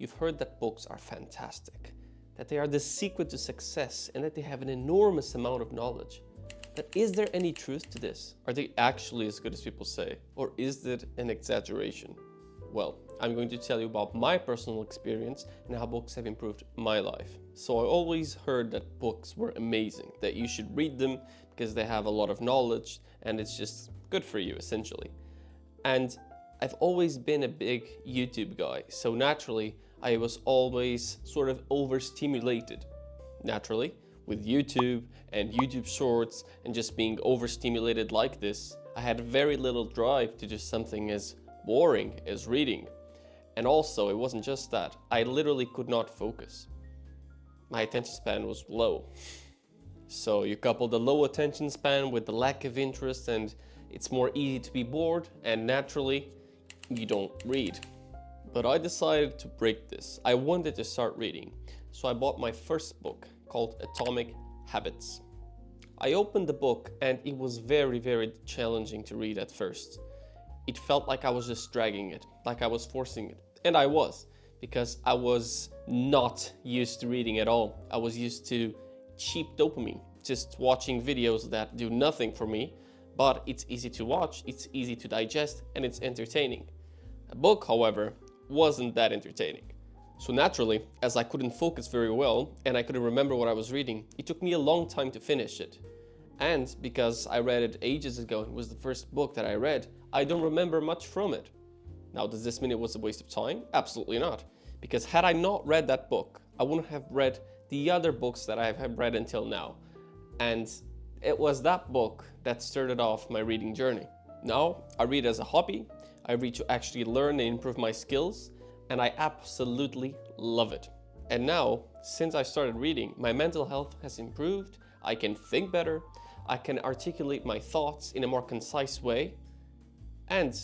You've heard that books are fantastic, that they are the secret to success, and that they have an enormous amount of knowledge. But is there any truth to this? Are they actually as good as people say? Or is it an exaggeration? Well, I'm going to tell you about my personal experience and how books have improved my life. So I always heard that books were amazing, that you should read them because they have a lot of knowledge and it's just good for you essentially. And I've always been a big YouTube guy, so naturally I was always sort of overstimulated. Naturally, with YouTube and YouTube Shorts and just being overstimulated like this, I had very little drive to do something as boring as reading. And also, it wasn't just that, I literally could not focus. My attention span was low. So you couple the low attention span with the lack of interest and it's more easy to be bored and naturally you don't read. But I decided to break this. I wanted to start reading. So I bought my first book called Atomic Habits. I opened the book and it was very challenging to read at first. It felt like I was just dragging it, like I was forcing it. And I was, because I was not used to reading at all. I was used to cheap dopamine, just watching videos that do nothing for me, but it's easy to watch, it's easy to digest, and it's entertaining. A book, however, wasn't that entertaining. So naturally, as I couldn't focus very well and I couldn't remember what I was reading, it took me a long time to finish it. And because I read it ages ago, it was the first book that I read, I don't remember much from it. Now, does this mean it was a waste of time? Absolutely not. Because had I not read that book, I wouldn't have read the other books that I have read until now. And it was that book that started off my reading journey. Now, I read as a hobby. I read to actually learn and improve my skills, and I absolutely love it. And now, since I started reading, my mental health has improved, I can think better, I can articulate my thoughts in a more concise way, and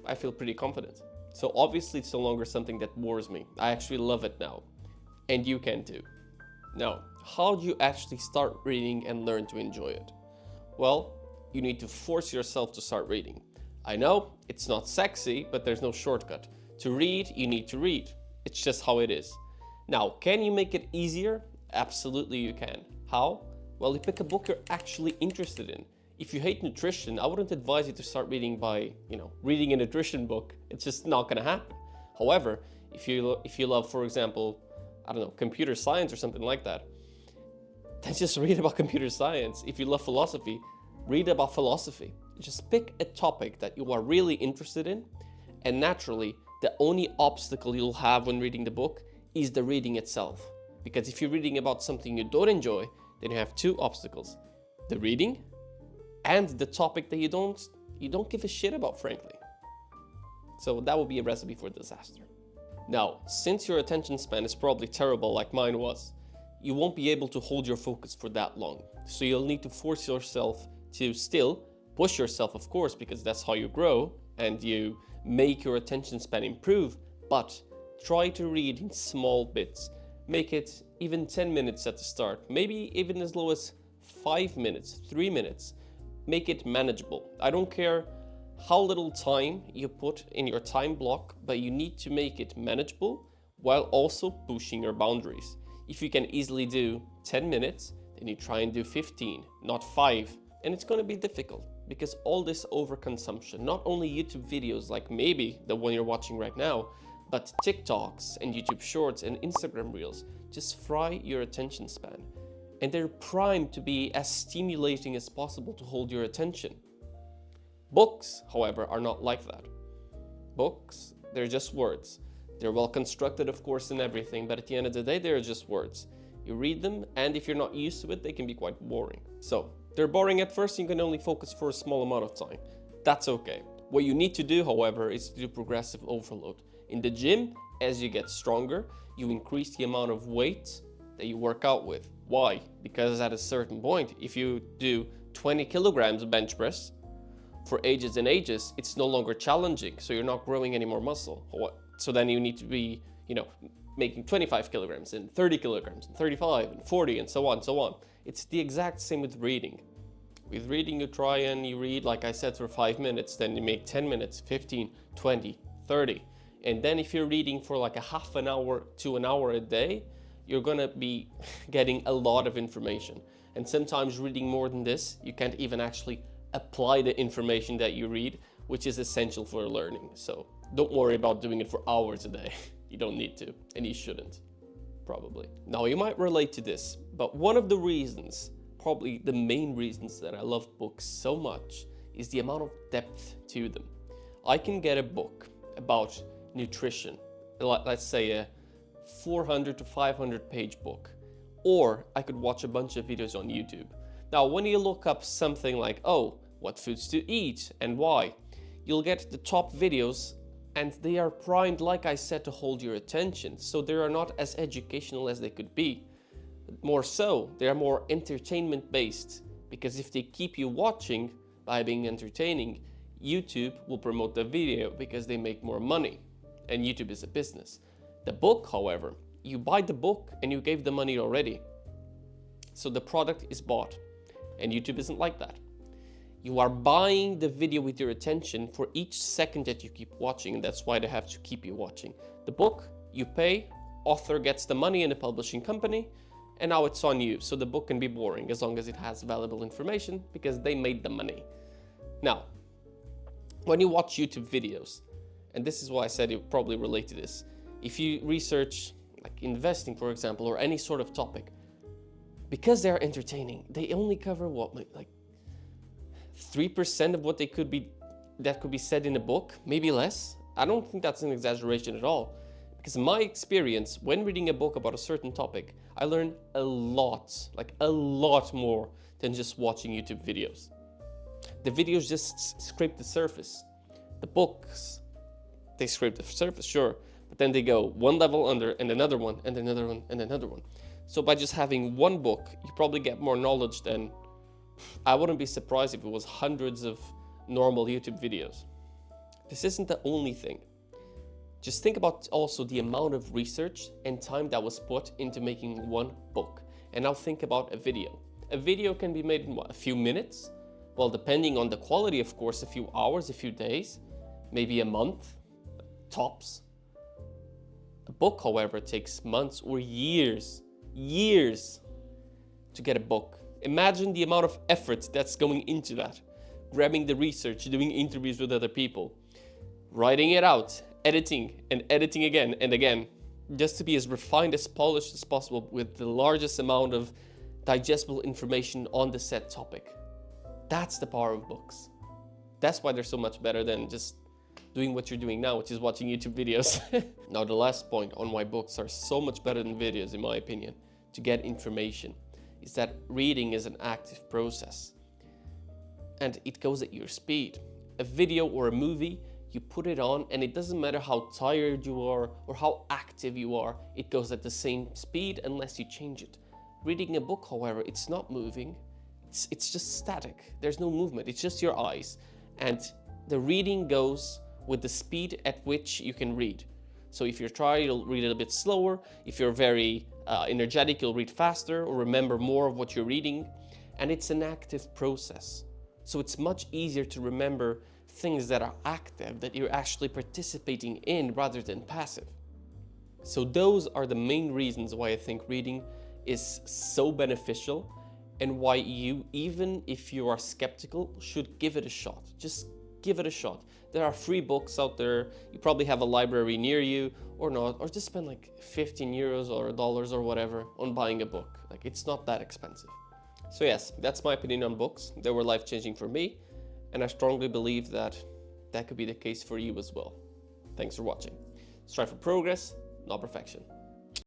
I feel pretty confident. So obviously it's no longer something that bores me. I actually love it now. And you can too. Now, how do you actually start reading and learn to enjoy it? Well, you need to force yourself to start reading. I know it's not sexy, but there's no shortcut. To read, you need to read. It's just how it is. Now, can you make it easier? Absolutely you can. How? Well, you pick a book you're actually interested in. If you hate nutrition, I wouldn't advise you to start reading by, reading a nutrition book. It's just not gonna happen. However, if you love, for example, computer science or something like that, then just read about computer science. If you love philosophy, read about philosophy. Just pick a topic that you are really interested in, and naturally, the only obstacle you'll have when reading the book is the reading itself. Because if you're reading about something you don't enjoy, then you have two obstacles: the reading and the topic that you don't give a shit about, frankly. So that would be a recipe for disaster. Now, since your attention span is probably terrible like mine was, you won't be able to hold your focus for that long. So you'll need to force yourself to still push yourself, of course, because that's how you grow and you make your attention span improve, but try to read in small bits. Make it even 10 minutes at the start, maybe even as low as 5 minutes, 3 minutes. Make it manageable. I don't care how little time you put in your time block, but you need to make it manageable while also pushing your boundaries. If you can easily do 10 minutes, then you try and do 15, not 5. And it's going to be difficult because all this overconsumption, not only YouTube videos like maybe the one you're watching right now, but TikToks and YouTube Shorts and Instagram Reels just fry your attention span. And they're primed to be as stimulating as possible to hold your attention. Books, however, are not like that. Books, they're just words. They're well constructed, of course, and everything, but at the end of the day, they're just words. You read them, and if you're not used to it, they can be quite boring. So, they're boring at first, you can only focus for a small amount of time. That's okay. What you need to do, however, is to do progressive overload. In the gym, as you get stronger, you increase the amount of weight that you work out with. Why? Because at a certain point, if you do 20 kilograms bench press, for ages and ages, it's no longer challenging, so you're not growing any more muscle. So then you need to be, making 25 kilograms and 30 kilograms and 35 and 40 and so on, so on. It's the exact same with reading. With reading, you try and you read, like I said, for 5 minutes, then you make 10 minutes, 15, 20, 30. And then if you're reading for like a half an hour to an hour a day, you're gonna be getting a lot of information. And sometimes reading more than this, you can't even actually apply the information that you read, which is essential for learning. So don't worry about doing it for hours a day. You don't need to, and you shouldn't, probably. Now you might relate to this, but one of the reasons, probably the main reasons that I love books so much is the amount of depth to them. I can get a book about nutrition, let's say a 400 to 500 page book, or I could watch a bunch of videos on YouTube. Now, when you look up something like, oh, what foods to eat and why, you'll get the top videos, and they are primed, like I said, to hold your attention. So they are not as educational as they could be. More so, they are more entertainment based, because if they keep you watching by being entertaining, YouTube will promote the video because they make more money, and YouTube is a business. The book, however, you buy the book and you gave the money already. So the product is bought, and YouTube isn't like that. You are buying the video with your attention for each second that you keep watching, and that's why they have to keep you watching. The book, you pay, author gets the money in the publishing company, and now it's on you. So the book can be boring as long as it has valuable information because they made the money. Now, when you watch YouTube videos, and this is why I said you probably relate to this, if you research like investing, for example, or any sort of topic, because they're entertaining, they only cover what, like 3% of what that could be said in a book, maybe less. I don't think that's an exaggeration at all, because in my experience, when reading a book about a certain topic, I learned a lot, like a lot more than just watching YouTube videos. The videos just scrape the surface. The books, they scrape the surface, sure, but then they go one level under and another one and another one and another one. So by just having one book, you probably get more knowledge than, I wouldn't be surprised if it was hundreds of normal YouTube videos. This isn't the only thing. Just think about also the amount of research and time that was put into making one book. And now think about a video. A video can be made in what, a few minutes? Well, depending on the quality, of course, a few hours, a few days, maybe a month, tops. A book, however, takes months or years to get a book. Imagine the amount of effort that's going into that. Grabbing the research, doing interviews with other people, writing it out, editing and editing again and again, just to be as refined, as polished as possible with the largest amount of digestible information on the said topic. That's the power of books. That's why they're so much better than just doing what you're doing now, which is watching YouTube videos. Now, the last point on why books are so much better than videos, in my opinion, to get information, is that reading is an active process. And it goes at your speed. A video or a movie, you put it on and it doesn't matter how tired you are or how active you are, it goes at the same speed unless you change it. Reading a book, however, it's not moving. It's just static. There's no movement. It's just your eyes. And the reading goes with the speed at which you can read. So if you're tired, you'll read it a bit slower. If you're very energetic, you'll read faster or remember more of what you're reading. And it's an active process. So it's much easier to remember things that are active, that you're actually participating in rather than passive. So those are the main reasons why I think reading is so beneficial, and why you, even if you are skeptical, should give it a shot. Just give it a shot. There are free books out there. You probably have a library near you or not, or just spend like 15 euros or dollars or whatever on buying a book. Like, it's not that expensive. So yes, that's my opinion on books. They were life-changing for me, and I strongly believe that that could be the case for you as well. Thanks for watching. Strive for progress, not perfection.